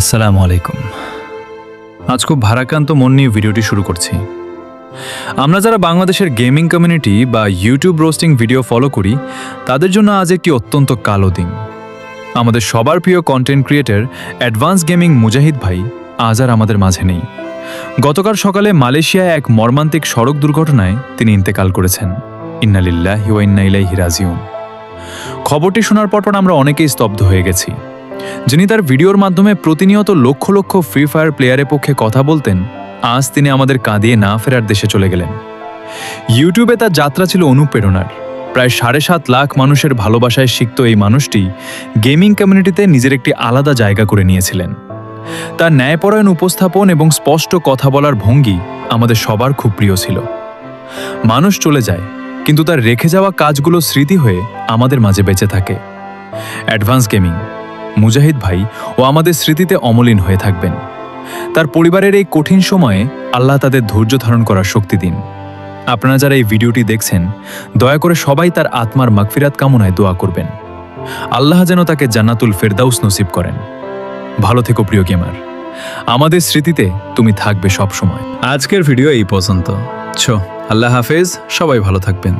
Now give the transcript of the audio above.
আসসালামু আলাইকুম। আজ খুব ভারাক্রান্ত মন নিয়ে ভিডিওটি শুরু করছি। আমরা যারা বাংলাদেশের গেমিং কমিউনিটি বা ইউটিউব রোস্টিং ভিডিও ফলো করি, তাদের জন্য আজ একটি অত্যন্ত কালো দিন। আমাদের সবার প্রিয় কন্টেন্ট ক্রিয়েটর অ্যাডভান্স গেমিং মুজাহিদ ভাই আজ আর আমাদের মাঝে নেই। গতকাল সকালে মালয়েশিয়ায় এক মর্মান্তিক সড়ক দুর্ঘটনায় তিনি ইন্তেকাল করেছেন। ইন্না লিল্লাহি ওয়া ইন্না ইলাইহি রাজিউন। খবরটি শোনার পর আমরা অনেকেই স্তব্ধ হয়ে গেছি। যিনি তার ভিডিওর মাধ্যমে প্রতিনিয়ত লক্ষ লক্ষ ফ্রি ফায়ার প্লেয়ারের পক্ষে কথা বলতেন, আজ তিনি আমাদের কাঁদিয়ে না ফেরার দেশে চলে গেলেন। ইউটিউবে তার যাত্রা ছিল অনুপ্রেরণার। প্রায় 7.5 লাখ মানুষের ভালোবাসায় সিক্ত এই মানুষটি গেমিং কমিউনিটিতে নিজের একটি আলাদা জায়গা করে নিয়েছিলেন। তার ন্যায়পরায়ণ উপস্থাপন এবং স্পষ্ট কথা বলার ভঙ্গি আমাদের সবার খুব প্রিয় ছিল। মানুষ চলে যায়, কিন্তু তার রেখে যাওয়া কাজগুলো স্মৃতি হয়ে আমাদের মাঝে বেঁচে থাকে। অ্যাডভান্স গেমিং মুজাহিদ ভাই ও আমাদের স্মৃতিতে অমলিন হয়ে থাকবেন। তার পরিবারের এই কঠিন সময়ে আল্লাহ তাদের ধৈর্য ধারণ করার শক্তি দিন। আপনারা যারা এই ভিডিওটি দেখছেন, দয়া করে সবাই তার আত্মার মাগফিরাত কামনায় দোয়া করবেন। আল্লাহ যেন তাকে জান্নাতুল ফেরদাউস নসিব করেন। ভালো থেকো প্রিয় গেমার, আমাদের স্মৃতিতে তুমি থাকবে সব সময়। আজকের ভিডিও এই পর্যন্ত। আল্লাহ হাফেজ, সবাই ভালো থাকবেন।